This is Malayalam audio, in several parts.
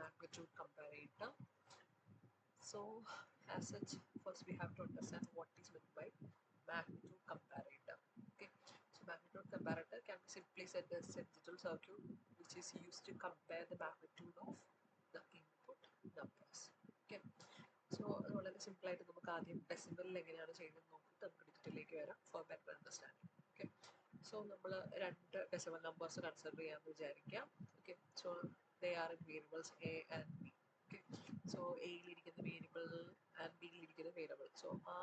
magnitude comparator. So as such, first we have to understand what is meant by magnitude comparator. Okay, so magnitude comparator can be simply said as a digital circuit which is used to compare the magnitude of the input numbers. Okay, so വളരെ സിമ്പിൾ ആയിട്ട് നമുക്ക് ആദ്യം ഡെസിമലിൽ എങ്ങനെയാണ് ചെയ്യുന്നത് നോക്കിയിട്ട് നമുക്ക് ഡിജിറ്റലിലേക്ക് വരാം for better understanding. Okay, so നമ്മൾ രണ്ട് ഡെസിമൽ നമ്പേഴ്സ് കൺസിഡർ ചെയ്യാമെന്ന് വിചാരിക്കാം. Okay, so they are in variables A and B. Okay, so എയിലിരിക്കുന്ന വേരിയബിൾ ആൻഡ് ബിയിലിരിക്കുന്ന വേരിയബിൾ. സോ ആ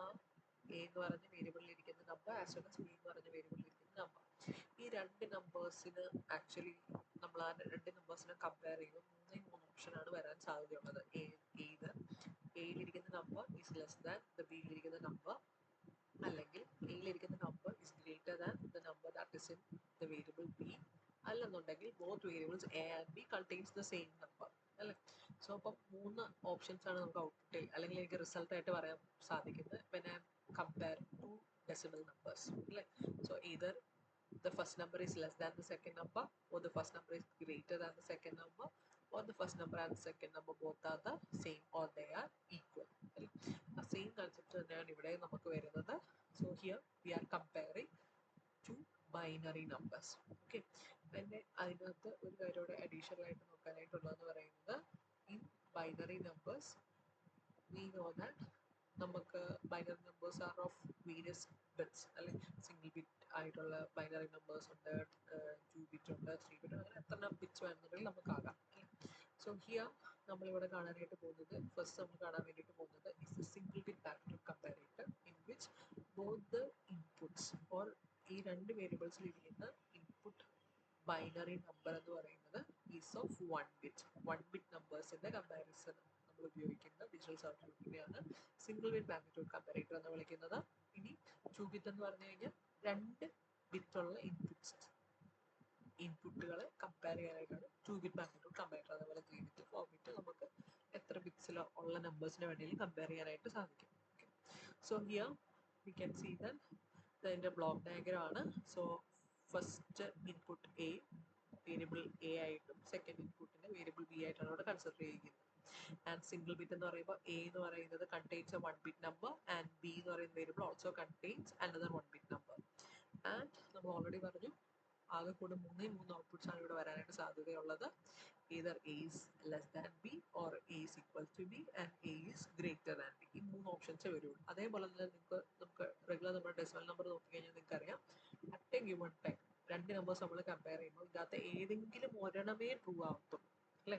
എ എന്ന് പറഞ്ഞ വേരിയബിളിലിരിക്കുന്ന number as well as B എന്ന് പറഞ്ഞ വേരിയബിളിലിരിക്കുന്ന നമ്പർ. ഈ രണ്ട് നമ്പേഴ്സിന് ആക്ച്വലി നമ്മൾ ആ രണ്ട് നമ്പേഴ്സിനെ കമ്പയർ ചെയ്യുമ്പോൾ മൂന്ന് ഓപ്ഷനാണ് വരാൻ സാധ്യതയുള്ളത്. ഏത് എയിലിരിക്കുന്ന number is less than the ബിയിലിരിക്കുന്ന നമ്പർ, അല്ലെങ്കിൽ എയിലിരിക്കുന്ന number is greater than the number that is in the variable B, അല്ലെന്നുണ്ടെങ്കിൽ both variables A and B contains the same number അല്ലേ. സോ അപ്പം മൂന്ന് ഓപ്ഷൻസ് ആണ് നമുക്ക് ഔട്ട്പുട്ടിൽ അല്ലെങ്കിൽ എനിക്ക് റിസൾട്ട് ആയിട്ട് പറയാൻ സാധിക്കുന്നത് when I compare two decimal numbers അല്ലേ. So either the first number is less than the second number, or the first number is greater than the second number, or the first number and the second number both are the same or they are equal. ആ സെയിം കൺസെപ്റ്റ് തന്നെയാണ് ഇവിടെ നമുക്ക് വരുന്നത്. So here we are comparing two binary numbers. Okay, പിന്നെ അതിനകത്ത് ഒരു കാര്യം അഡീഷണൽ ആയിട്ട് നോക്കാനായിട്ടുള്ളതെന്ന് പറയുന്നത് in binary numbers we know that നമുക്ക് binary numbers are of various bits അല്ലെങ്കിൽ സിംഗിൾ ബിറ്റ് ആയിട്ടുള്ള ബൈനറി നമ്പേഴ്സ് ഉണ്ട്, 2 ബിറ്റ് ഉണ്ട്, 3 ബിറ്റ്, അങ്ങനെ എത്ര ബിറ്റ്സ് വേണമെന്നുണ്ടെങ്കിൽ നമുക്കാകാം. സോ ഹിയർ നമ്മളിവിടെ കാണാനായിട്ട് പോകുന്നത്, ഫസ്റ്റ് നമ്മൾ കാണാൻ വേണ്ടിയിട്ട് പോകുന്നത് is a single bit magnitude comparator in which both the inputs or ഈ രണ്ട് വേരിയബിൾസിൽ ഇരിക്കുന്ന ഇൻപുട്ട് ബൈനറി നമ്പർ എന്ന് പറയുന്നത് ഈസ് ഓഫ് 1 ബിറ്റ്. 1 ബിറ്റ് നമ്പേഴ്സിന്റെ കമ്പാരിസൺ നമ്മൾ ഉപയോഗിക്കുന്ന ഡിജിറ്റൽ സർക്യൂട്ടിനെയാണ് സിംഗിൾ ബിറ്റ് മാഗ്നിറ്റ്യൂഡ് കമ്പാരേറ്റർ എന്ന് വിളിക്കുന്നത്. ഇനി 2 ബിറ്റ് എന്ന് പറഞ്ഞു കഴിഞ്ഞാൽ 2 ബിറ്റുള്ള ഇൻപുട്ടുകളെ കമ്പയർ ചെയ്യാനായിട്ടാണ് 2 ബിറ്റ് മാഗ്നിറ്റ്യൂഡ് കമ്പാരേറ്റർ. അതുപോലെ 3 ബിറ്റ് 4 ബിറ്റ് നമുക്ക് എത്ര ബിറ്റ്സിൽ ഉള്ള നമ്പേഴ്സിനെ വേണമെങ്കിലും കമ്പയർ ചെയ്യാനായിട്ട് സാധിക്കും. So here we can see that ഇതിൻ്റെ ബ്ലോക്ക് ഡയഗ്രം ആണ്. So first input A variable A ആയിട്ടും സെക്കൻഡ് ഇൻപുട്ടിനെ വേരിയബിൾ ബി ആയിട്ടാണ് ഇവിടെ കൺസിഡർ ചെയ്യുന്നത്. ആൻഡ് സിംഗിൾ ബിറ്റ് എന്ന് പറയുമ്പോൾ എ എന്ന് പറയുന്നത് contains A 1 bit number and B എന്ന് പറയുന്ന variable also contains another 1 bit number. And നമ്മൾ ഓൾറെഡി പറഞ്ഞു ആകെ കൂടെ മൂന്ന് ഔട്ട്പുട്ട്സ് ആണ് ഇവിടെ വരാനായിട്ട് സാധ്യതയുള്ളത്. either A is less than B or A is equal to B and A is greater than B. ഈ മൂന്ന് ഓപ്ഷൻസേ വരുള്ളൂ. അതേപോലെ തന്നെ നമുക്ക് റെഗുലർ നമ്മുടെ ഡെസിമൽ നമ്പർ നോക്കി കഴിഞ്ഞാൽ നിങ്ങൾക്ക് അറിയാം അറ്റ് എ ഗിവൺ ടൈം രണ്ട് നമ്പേഴ്സ് നമ്മൾ കമ്പയർ ചെയ്യുമ്പോൾ ഇതിനകത്ത് ഏതെങ്കിലും ഒരെണ്ണമേ ട്രൂ ആവത്തുള്ളൂ അല്ലെ.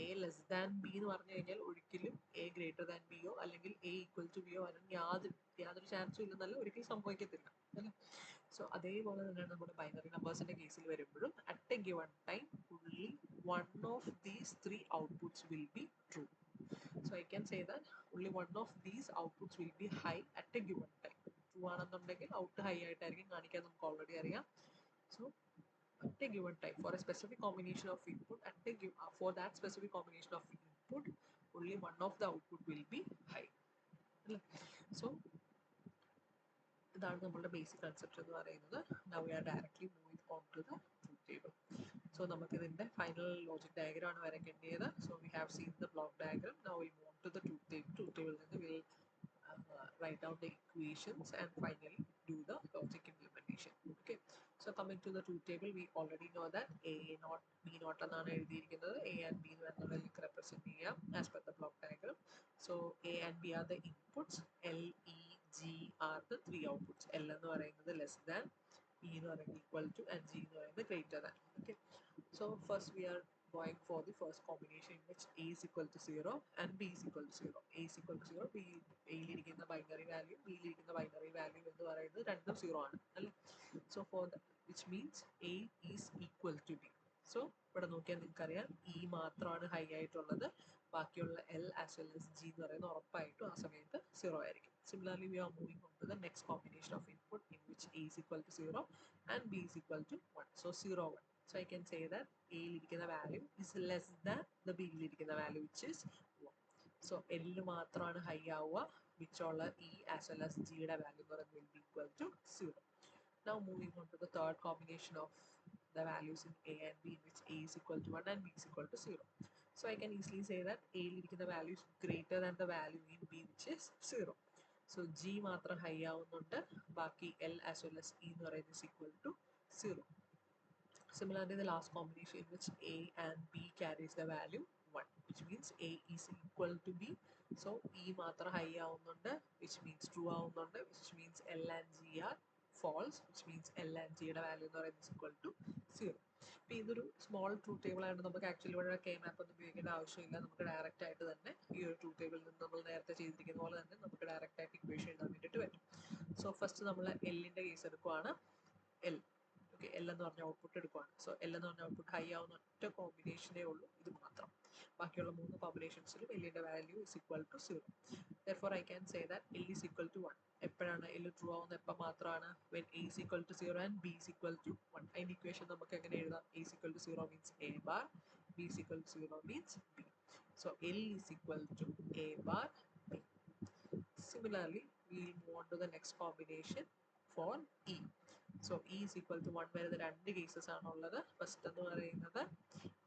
എ ലെസ് ദാൻ ബി എന്ന് പറഞ്ഞു കഴിഞ്ഞാൽ ഒരിക്കലും എ ഗ്രേറ്റർ ദാൻ ബിയോ അല്ലെങ്കിൽ എ ഈക്വൽ ടു ബിയോ അല്ലെങ്കിൽ യാതൊരു ചാൻസും ഇല്ലെന്നല്ല, ഒരിക്കലും സംഭവിക്കത്തില്ല അല്ലെ. സോ അതേപോലെ തന്നെയാണ് നമ്മുടെ ബൈനറി നമ്പേഴ്സിന്റെ കേസിൽ വരുമ്പോഴും at A given time only one of these three outputs will be true. So I can say that only one of these outputs will be high at a given time. True ആണെന്നുണ്ടെങ്കിൽ ഔട്ട് ഹൈ ആയിട്ടായിരിക്കും കാണിക്കാൻ നമുക്ക് ഓൾറെഡി അറിയാം. So at a given time for a specific combination of input for that specific combination of input only one of the output will be high. So ഇതാണ് നമ്മളുടെ ബേസിക് കൺസെപ്റ്റ് എന്ന് പറയുന്നത്. Now we are directly moving on to the truth table. So നമുക്ക് ഇതിന്റെ ഫൈനൽ ലോജിക് ഡയഗ്രം ആണ് വരയ്ക്കേണ്ടത്. So we have seen the block diagram. Now will move on to the truth table. Truth ടേബിളിൽ നിന്ന് will write down the equations and finally do the logic implementation. Okay, so coming to the truth table, we already know that a naught b naught എന്നാണ് എഴുതിയിരിക്കുന്നത്. a and b എന്നുള്ളതിലേക്ക് റെപ്രസെന്റ് ചെയ്യാം as per the block diagram. So a and b are the inputs, l e g are the three outputs. l എന്ന് പറയുന്നത് less than, e എന്ന് പറയുന്നത് equal to and g എന്ന് പറയുന്നത് greater than. Okay, so first we are going for the first combination in which a is equal to 0 and b is equal to 0. a is equal to 0, b യിലിരിക്കുന്ന ബൈനറി വാല്യൂ ബിയിലിരിക്കുന്ന ബൈനറി വാല്യൂ എന്ന് പറയുന്നത് രണ്ടും 0 ആണ് അല്ലേ. So for which means a is equal to b. So ഇവിടെ നോക്കിയാൽ നിങ്ങൾക്കറിയാം ഇ മാത്രമാണ് ഹൈ ആയിട്ടുള്ളത്, ബാക്കിയുള്ള L as well as G എന്ന് പറയുന്നത് ഉറപ്പായിട്ടും ആ സമയത്ത് 0 ആയിരിക്കും. Similarly we are moving on to the next combination of input in which a is equal to 0 and b is equal to 1. So 0 1. So I can say that a യിലിരിക്കുന്ന value is less than the b യിലിരിക്കുന്ന value which is 1. So L മാത്രമാണ് ഹൈ ആവുക, മിച്ചുള്ള E as well as G യുടെ വാല്യൂ എന്ന് പറയുന്നത് will be equal to 0. Now moving on to the third combination of the values in A and B in which A is equal to 1 and B is equal to 0. So I can easily say that A ഇരിക്കുന്ന value is greater than the value in B which is 0. So G മാത്രം high ആവുന്നുണ്ട്, ബാക്കി L as well as E എന്ന് പറയുന്നത് is equal to 0. Similarly, the last combination in which A and B carries the value 1, which means A is equal to B. So E matra high ആവുന്നുണ്ട്, which means true ആവുന്നുണ്ട്, which means L and G are false, which means L and G യുടെ value എന്ന് പറയുന്നത് is equal to 0. അപ്പോൾ ഇതൊരു സ്മോൾ ട്രൂ ടേബിൾ ആയിട്ട് നമുക്ക് ആക്ച്വലി ഇവിടെ കെ മാപ്പ് ഒന്നും ഉപയോഗിക്കേണ്ട ആവശ്യമില്ല. നമുക്ക് ഡയറക്റ്റ് ആയിട്ട് തന്നെ ഈ ഒരു ട്രൂ ടേബിളിൽ നിന്ന് നമ്മൾ നേരത്തെ ചെയ്തിരിക്കുന്ന പോലെ തന്നെ നമുക്ക് ഡയറക്റ്റ് ആയിട്ട് ഇക്വേഷൻ എഴുതാൻ വേണ്ടിയിട്ട് പറ്റും. സോ ഫസ്റ്റ് നമ്മൾ എല്ലിൻ്റെ കേസ് എടുക്കുവാണ്. എൽ ഓക്കെ, എൽ എന്ന് പറഞ്ഞ ഔട്ട്പുട്ട് എടുക്കുവാണ്. സോ എൽ എന്ന് പറഞ്ഞ ഔട്ട്പുട്ട് ഹൈ ആവുന്ന ഒറ്റ കോമ്പിനേഷനേ ഉള്ളൂ, ഇത് മാത്രം. ബാക്കിയുള്ള 3 കോമ്പിനേഷൻസിലും എല്ലിൻ്റെ value is equal to 0. therefore I can say that L is equal to 1. എപ്പോഴാണ് L ട്രൂ ആവുന്നത്? എപ്പോൾ മാത്രമാണ്? when A is equal to 0 and B is equal to 1. അതിൻ്റെ ഇക്വേഷൻ നമുക്ക് എങ്ങനെ എഴുതാം? A is equal to 0 means A bar, B is equal to 0 means B. So L is equal to A bar B. Similarly, we will move on to the next combination for E. So E is equal to 1 വരെ രണ്ട് കേസസ് ആണുള്ളത്. ഫസ്റ്റ് എന്ന് പറയുന്നത്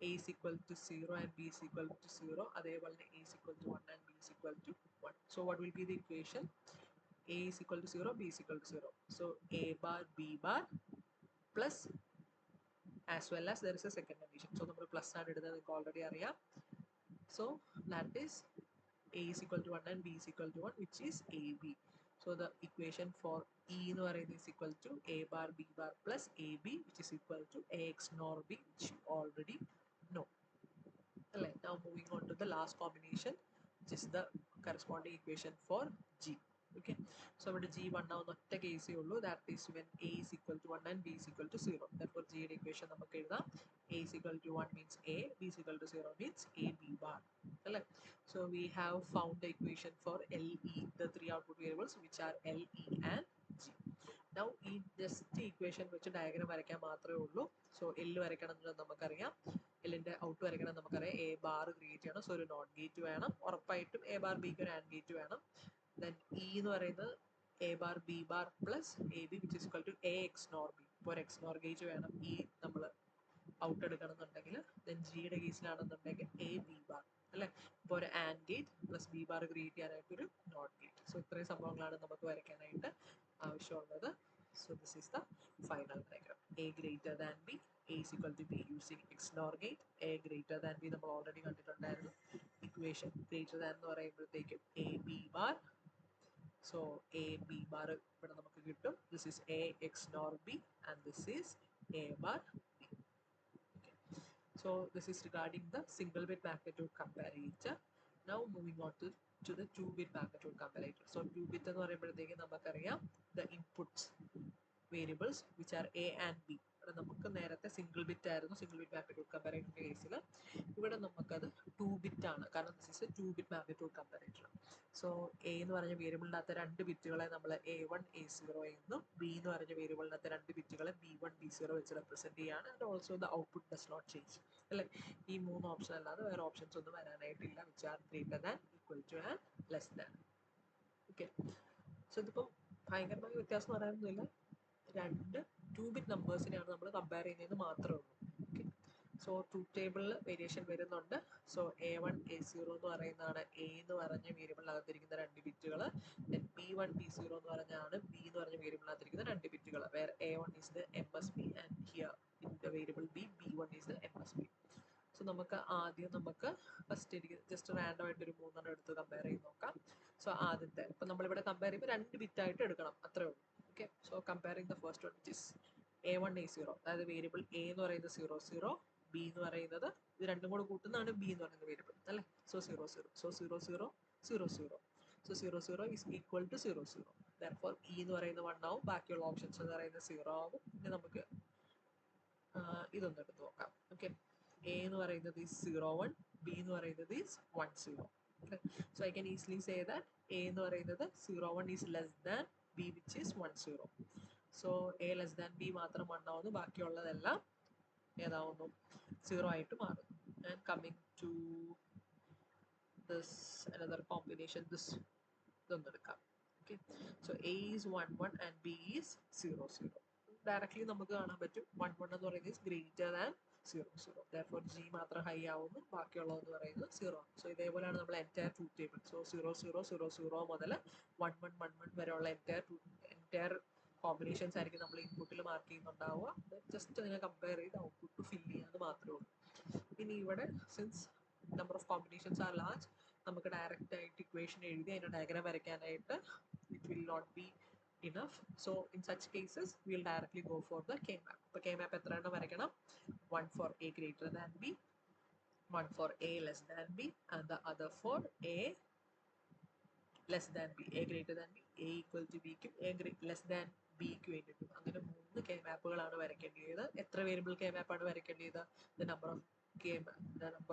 A is equal to 0 and B is equal to 0. അതേപോലെ തന്നെ A is equal to 1 and B is equal to 1. So what will be the equation? A is equal to 0, B is equal to 0. So A bar B bar plus, as well as there is a second condition. So നമ്മൾ പ്ലസ് ആണ് ഇടുന്നത്, നിങ്ങൾക്ക് ഓൾറെഡി അറിയാം. So that is A is equal to 1 and B is equal to 1, which is AB. So the equation for E എന്ന് പറയുന്നത് is equal to A bar B bar plus AB, which is equal to AX nor B, which you already know. Now moving on to the last combination, which is the corresponding equation for G. Okay, so ഇവിടെ G 1 ആവുന്ന ഒറ്റ കേസേ ഉള്ളൂ, that is when A is equal to 1 and B is equal to 0. therefore G യുടെ equation നമുക്ക് എഴുതാം. A is equal to 1 means A, B is equal to 0 means AB bar. So we have found the equation for LE, the 3 output variables which are LE and G. Now ഈ ജസ്റ്റ് ഇക്വേഷൻ വെച്ച് ഡയഗ്രാം വരയ്ക്കാൻ മാത്രമേ ഉള്ളൂ. സോ എല്ല് വരയ്ക്കണം എന്നുള്ളത് നമുക്കറിയാം, എല്ലിൻ്റെ ഔട്ട് വരയ്ക്കണം നമുക്കറിയാം. എ ബാർ ക്രിയേറ്റ് ചെയ്യണം, സോ ഒരു നോട്ട് ഗേറ്റ് വേണം, ഉറപ്പായിട്ടും എ ബാർ ബിക്ക് ഒരു ആൻഡ് ഗേറ്റ് വേണം. ദെൻ ഇ എന്ന് പറയുന്നത് A bar B bar plus A B which is equal to A X nor B. ഇപ്പോൾ ഒരു എക്സ് നോർ ഗേറ്റ് വേണം ഈ നമ്മൾ ഔട്ട് എടുക്കണം എന്നുണ്ടെങ്കിൽ. ദെൻ ജിയുടെ കേസിലാണെന്നുണ്ടെങ്കിൽ എ ബി ബാർ അല്ലേ. ഇപ്പോൾ ഒരു and gate plus B bar create ചെയ്യാനായിട്ട് ഒരു നോട്ട് ഗേറ്റ്. സോ ഇത്രയും സംഭവങ്ങളാണ് നമുക്ക് വരയ്ക്കാനായിട്ട് ആവശ്യമുള്ളത്. So this is the final diagram. A greater than B, A is equal to B using XNOR gate. A greater than B നമ്മൾ ഓൾറെഡി കണ്ടിട്ടുണ്ടായിരുന്നു. ഇക്വേഷൻ ഗ്രേറ്റർ ദാൻ എന്ന് പറയുമ്പോഴത്തേക്കും A B bar. So A B bar ഇവിടെ നമുക്ക് കിട്ടും. This is A XNOR B and this is A bar B. Okay. So this is regarding the single bit magnitude comparator. Now moving on to the 2-bit magnitude comparator. So 2-bit എന്ന് പറയുമ്പോഴത്തേക്കും നമുക്കറിയാം the inputs variables which are A and B. ഇവിടെ നമുക്ക് നേരത്തെ സിംഗിൾ ബിറ്റ് ആയിരുന്നു സിംഗിൾ ബിറ്റ് മാഗ്നിറ്റ്യൂഡ് കമ്പാരേറ്ററിന്റെ കേസിൽ. ഇവിടെ നമുക്കത് 2-ബിറ്റ് ആണ്, കാരണം this is a two bit magnitude comparator. So A എന്ന് പറഞ്ഞ വേരിയബിളിനകത്ത് 2 ബിറ്റുകളെ നമ്മൾ A1 A0 എന്നും ബി എന്ന് പറഞ്ഞ വേരിയബിളിനകത്ത് 2 ബിറ്റുകളെ B1 B0 വെച്ച് റെപ്രസെന്റ് ചെയ്യാണ്. And also the output does not change അല്ലേ. ഈ 3 ഓപ്ഷൻ അല്ലാതെ വേറെ ഓപ്ഷൻസ് ഒന്നും വരാനായിട്ടില്ല, which are greater than, equal to and less than. Okay, so ഇതിപ്പം ഭയങ്കരമായ വ്യത്യാസം പറയാനൊന്നുമില്ല, രണ്ട് 2-ബിറ്റ് നമ്പേഴ്സിനെയാണ് നമ്മൾ കമ്പയർ ചെയ്യുന്നതെന്ന് മാത്രമേ ഉള്ളൂ. ഓക്കെ, സോ ട്രൂത്ത് ടേബിളിൽ വേരിയേഷൻ വരുന്നുണ്ട്. സോ A1 A0 എന്ന് പറയുന്നതാണ് എ എന്ന് പറഞ്ഞ വേരിയബിളിനകത്തിരിക്കുന്ന 2 ബിറ്റുകൾ. ദെൻ B1 B0 എന്ന് പറഞ്ഞാണ് ബി എന്ന് പറഞ്ഞ വേരിയബിളിനകത്തിരിക്കുന്ന 2 ബിറ്റുകൾ. Where A1 is the MSB and here in the variable B B1 is the MSB. So നമുക്ക് ആദ്യം ഫസ്റ്റ് എനിക്ക് ജസ്റ്റ് റാൻഡം ആയിട്ട് ഒരു 3 എടുത്ത് കമ്പയർ ചെയ്ത് നോക്കാം. സോ ആദ്യത്തെ ഇപ്പം നമ്മളിവിടെ കമ്പയർ ചെയ്യുമ്പോൾ 2 ബിറ്റായിട്ട് എടുക്കണം, അത്രേ ഉള്ളൂ. Okay, so comparing the first one which is A1 A0, അതായത് വേരിയബിൾ എ എന്ന് പറയുന്നത് 0 0, ബി എന്ന് പറയുന്നത് ഇത് രണ്ടും കൂടെ കൂട്ടുന്നതാണ് ബി എന്ന് പറയുന്ന വേരിയബിൾ അല്ലേ. So 0 0, so 0 0 0 0, so 0 0 is equal to 0 0. Therefore E എന്ന് പറയുന്നത് 1 ആവും, ബാക്കിയുള്ള ഓപ്ഷൻസ് എന്ന് പറയുന്നത് 0 ആവും. ഇനി നമുക്ക് ഇതൊന്നും എടുത്ത് നോക്കാം. ഓക്കെ, എ എന്ന് പറയുന്നത് ഈസ് 0 1, ബി എന്ന് പറയുന്നത് is 1 0. Okay. So I can easily say that A എന്ന് പറയുന്നത് 0 1 is less than B which is 1 0. So A less than B മാത്രം 1 ആവുന്നു, ബാക്കിയുള്ളതെല്ലാം ഏതാവുന്നു 0 ആയിട്ട് മാറുന്നു. And coming to this another combination, this ഇതൊന്നും എടുക്കാം. Okay, so A is 1 1 and B is 0 0. Directly നമുക്ക് കാണാൻ പറ്റും 1 1 എന്ന് പറയുന്നത് is greater than zero zero. Therefore G മാത്രം ഹൈ ആവുന്നു, ബാക്കിയുള്ളതെന്ന് പറയുന്നത് സീറോ ആണ്. സോ ഇതേപോലെയാണ് നമ്മൾ എൻറ്റയർ ട്രൂത്ത് ടേബിൾ. സോ 0 0 0 0 മുതൽ 1 1 1 1 വരെയുള്ള എൻറ്റയർ കോമ്പിനേഷൻസ് ആയിരിക്കും നമ്മൾ ഇൻപുട്ടിൽ മാർക്ക് ചെയ്യുന്നുണ്ടാവുക. ജസ്റ്റ് അതിനെ കമ്പയർ ചെയ്ത് ഔട്ട്പുട്ട് ഫില്ല് ചെയ്യാന്ന് മാത്രമേ ഉള്ളൂ. ഇനി ഇവിടെ since number of combinations are large, നമുക്ക് ഡയറക്റ്റ് ആയിട്ട് ഇക്വേഷൻ എഴുതി അതിൻ്റെ ഡയഗ്രാം വരയ്ക്കാനായിട്ട് it will not be enough. So in such cases will directly go for the K map. അപ്പോൾ കെ മാപ്പ് എത്ര എണ്ണം വരയ്ക്കണം? 1 for a greater than b, 1 for a less than b, and the other for a less than B. A greater than B, A equal to ബിക്കും എ ലെസ് ദാൻ ബിക്ക് വേണ്ടിയിട്ടും. അങ്ങനെ 3 കെ മാപ്പുകളാണ് വരയ്ക്കേണ്ടത്. എത്ര വേരിയബിൾ കെ മാപ്പാണ് വരയ്ക്കേണ്ടത്? The number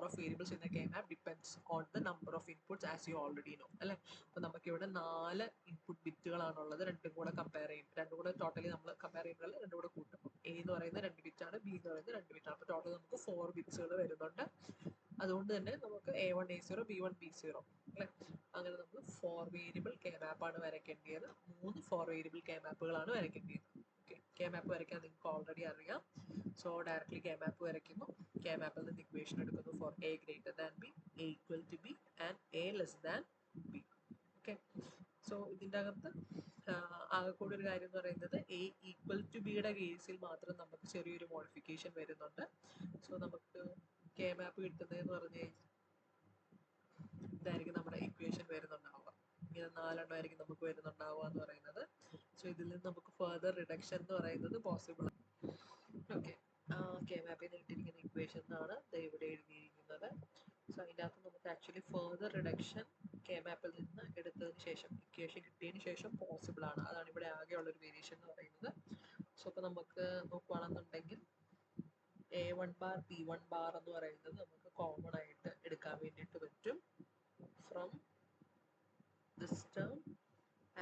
of variables in the K map depends on the number of inputs as you already know അല്ലേ. അപ്പോൾ നമുക്കിവിടെ 4 ഇൻപുട്ട് ബിറ്റുകളാണുള്ളത്. രണ്ടും കൂടെ കമ്പയർ ചെയ്യും, രണ്ടും കൂടെ ടോട്ടലി നമ്മൾ കമ്പയർ ചെയ്യുമ്പോൾ രണ്ടും കൂടെ കൂട്ടും. എ എന്ന് പറയുന്നത് 2 ബിറ്റാണ്, ബി എന്ന് പറയുന്നത് 2 ബിറ്റാണ്. അപ്പോൾ ടോട്ടൽ നമുക്ക് 4 ബിറ്റ്സുകൾ വരുന്നുണ്ട്. അതുകൊണ്ട് തന്നെ നമുക്ക് A1 A0 B1 B0 അല്ലേ. അങ്ങനെ നമ്മൾ 4 വേരിയബിൾ കെ മാപ്പാണ് വരയ്ക്കേണ്ടത്. 3 4 വേരിയബിൾ കെ മാപ്പുകളാണ് വരയ്ക്കേണ്ടത്. ഓക്കെ, കെ മാപ്പ് വരയ്ക്കാൻ നിങ്ങൾക്ക് ഓൾറെഡി അറിയാം. സോ ഡയറക്ട്ലി കെ മാപ്പ് വരയ്ക്കുന്നു. കെ മാപ്പിൽ നിന്ന് ഇക്വേഷൻ എടുക്കുന്നു for A greater than B, A equal to B and A less than B. Okay, so ഇതിൻ്റെ അകത്ത് ആകെക്കൂടി ഒരു കാര്യം എന്ന് പറയുന്നത് എ ഈക്വൽ ടു ബിയുടെ കേസിൽ മാത്രം നമുക്ക് ചെറിയൊരു മോഡിഫിക്കേഷൻ വരുന്നുണ്ട്. സോ നമുക്ക് കെ മാപ്പ് കിട്ടുന്നതെന്ന് പറഞ്ഞു കഴിഞ്ഞാൽ ഇതായിരിക്കും നമ്മുടെ ഇക്വേഷൻ വരുന്നുണ്ടാവുക. ഇങ്ങനെ 4 എണ്ണമായിരിക്കും നമുക്ക് വരുന്നുണ്ടാവുക എന്ന് പറയുന്നത്. സോ ഇതിൽ നിന്ന് നമുക്ക് ഫർദർ റിഡക്ഷൻ എന്ന് പറയുന്നത് പോസിബിൾ ആണ്. ഓക്കെ, കെ മാപ്പിൽ നിന്ന് കിട്ടിയിരിക്കുന്ന ഇക്വേഷൻ എന്നാണ് ഇവിടെ എഴുതിയിരിക്കുന്നത്. സോ അതിൻ്റെ അകത്ത് നമുക്ക് ആക്ച്വലി ഫർദർ റിഡക്ഷൻ കെ മാപ്പിൽ നിന്ന് എടുത്തതിന് ശേഷം ഇക്വേഷൻ കിട്ടിയതിന് ശേഷം പോസിബിൾ ആണ്. അതാണ് ഇവിടെ ആകെയുള്ളൊരു വേരിയേഷൻ എന്ന് പറയുന്നത്. സോ അപ്പോൾ നമുക്ക് നോക്കുകയാണെന്നുണ്ടെങ്കിൽ A1 ബാർ B1 ബാർ എന്ന് പറയുന്നത് നമുക്ക് കോമൺ ആയിട്ട് എടുക്കാൻ വേണ്ടിയിട്ട് പറ്റും from this term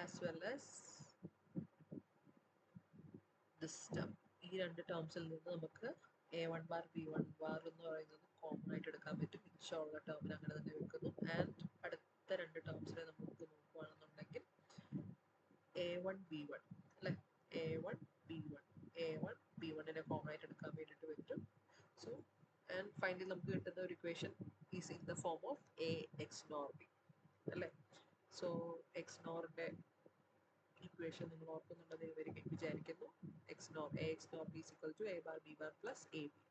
as well as this term. ഈ രണ്ട് ടേംസിൽ നിന്ന് നമുക്ക് A1 ബാർ B1 ബാർ എന്ന് പറയുന്നത് കോമൺ ആയിട്ട് എടുക്കാൻ പറ്റും. മിച്ചമുള്ള ടേമിൽ അങ്ങനെ തന്നെ വെക്കുന്നു. ആൻഡ് അടുത്ത രണ്ട് ടേംസിനെ നമുക്ക് നോക്കുകയാണെന്നുണ്ടെങ്കിൽ A1 B1 അല്ലേ, A1 B1 A1 B1നെ കോമൺ ആയിട്ട് എടുക്കാൻ വേണ്ടിയിട്ട് പറ്റും. സോ ആൻഡ് ഫൈനലി നമുക്ക് കിട്ടുന്ന ഒരു equation is in the form of A X nor B അല്ലേ. സോ എക്സ് നോറിൻ്റെ ഇക്വേഷൻ നിങ്ങൾ ഓർക്കുന്നുണ്ടെന്ന് വിചാരിക്കുന്നു. X nor A X nor B is equal to A bar B bar plus A B.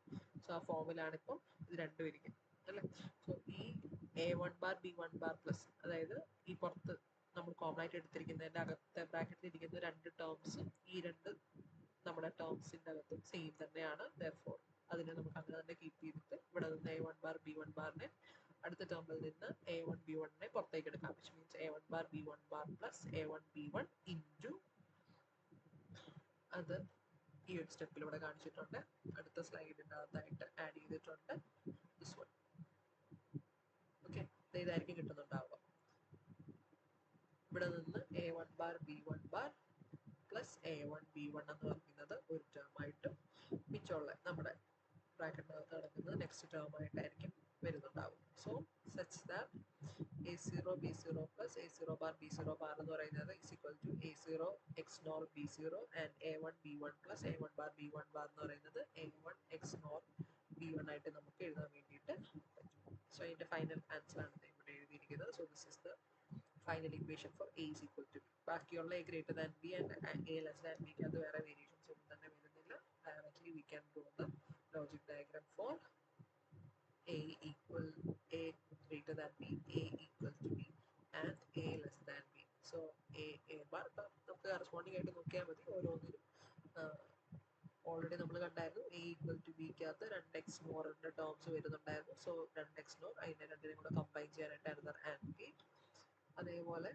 So ആ ഫോമിലാണ് ഇപ്പം ഇത് രണ്ടും ഇരിക്കുന്നത് അല്ലേ. സോ ഈ A1 bar B1 bar plus, അതായത് ഈ പുറത്ത് നമ്മൾ കോമൺ ആയിട്ട് എടുത്തിരിക്കുന്നതിൻ്റെ അകത്തെ ബ്രാക്കറ്റിൽ ഇരിക്കുന്ന രണ്ട് ടേംസും ഈ രണ്ട് നമ്മുടെ ടേംസിൻ്റെ അകത്തും സെയിം തന്നെയാണ്. ദെയർഫോർ അതിനെ നമുക്ക് അങ്ങനെ തന്നെ കീപ്പ് ചെയ്തിട്ട് ഇവിടെ നിന്ന് A1 ബാർ B1 ബാറിനെ അടുത്ത ടേമിൽ നിന്ന് A1 B1നെ പുറത്തേക്ക് എടുക്കാം. Which means A1 bar B1 bar plus A1 B1 into അത് ഈ ഒരു സ്റ്റെപ്പിൽ ഇവിടെ കാണിച്ചിട്ടുണ്ട്. അടുത്ത സ്ലൈഡിൻ്റെ അകത്തായിട്ട് ആഡ് ചെയ്തിട്ടുണ്ട് ദിസ് വൺ. ഓക്കെ, ഇതായിരിക്കും കിട്ടുന്നുണ്ടാവുക. ഇവിടെ നിന്ന് A1 bar B1 bar plus A1 B1 എന്ന് പറയുന്നത് ഒരു ടേം ആയിട്ടും മിച്ചമുള്ള നമ്മുടെ ബ്രാക്കറ്റിനകത്ത് നടക്കുന്നത് നെക്സ്റ്റ് ടേം ആയിട്ടായിരിക്കും വരുന്നുണ്ടാവും. So such that A0 B0 plus A0 bar B0 bar എന്ന് പറയുന്നത് is equal to A0 X NOR B0 and A1 B1 plus A1 bar B1 bar എന്ന് പറയുന്നത് A1 എക്സ് നോർ B1 ആയിട്ട് നമുക്ക് എഴുതാൻ വേണ്ടിയിട്ട് പറ്റും. സോ അതിൻ്റെ ഫൈനൽ ആൻസർ ആണ് ഇവിടെ എഴുതിയിരിക്കുന്നത്. So this is the final equation for A is equal to B. ബാക്കിയുള്ള A greater than B and A less than ബിക്ക് അത് വേറെ വേരിയേഷൻസ് ഒന്നും തന്നെ വരുന്നില്ല. Directly we can draw the logic diagram for A greater than B, A equal to B and A less than B. So A bar നമുക്ക് കറസ്പോണ്ടിങ് ആയിട്ട് നോക്കിയാൽ മതി. ഓരോന്നിനും ഓൾറെഡി നമ്മൾ കണ്ടായിരുന്നു A ഈക്വൽ ടു ബിക്കകത്ത് 2x നോറിൻ്റെ ടേംസ് വരുന്നുണ്ടായിരുന്നു. സോ 2x നോർ അതിനെ രണ്ടിനെയും കൂടെ കമ്പൈൻ ചെയ്യാനായിട്ടായിരുന്നു ആൻഡ് ഗേറ്റ്. അതേപോലെ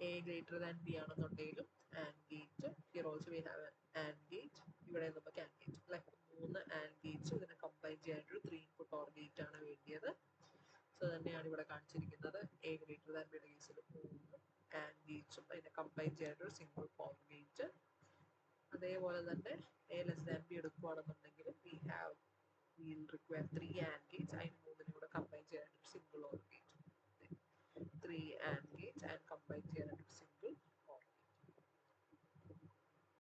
A ഗ്രേറ്റർ ദാൻ ബി ആണെന്നുണ്ടെങ്കിലും and gate. Here also we have and gate. ഇവിടെ നമുക്ക് ആൻഡ് ഗേറ്റ് അല്ലേ. 3 ആൻഡ് ഗേറ്റ്സ് ഇതിനെ കമ്പൈൻ ചെയ്യാനായിട്ടൊരു 3 ഇൻപുട്ട് ഓർ ഗേറ്റ് ആണ് വേണ്ടിയത്. സോ തന്നെയാണ് ഇവിടെ കാണിച്ചിരിക്കുന്നത്. A ഗ്രേറ്റർ ദാൻ ബിയുടെ കേസിൽ 3 ആൻഡ് ഗേറ്റ്സും അതിനെ കമ്പൈൻ ചെയ്യാനായിട്ടൊരു സിംഗിൾ ഓർ ഗേറ്റ്. അതേപോലെ തന്നെ A ലെസ് ദാൻ ബി എടുക്കുകയാണെന്നുണ്ടെങ്കിൽ we'll require 3 ആൻഡ് ഗേറ്റ്സ്. അതിന് 3നും കൂടെ കമ്പൈൻ ചെയ്യാനായിട്ടൊരു single or gate. 3 and gates and combine ചെയ്യാനായിട്ടൊരു സിംഗിൾ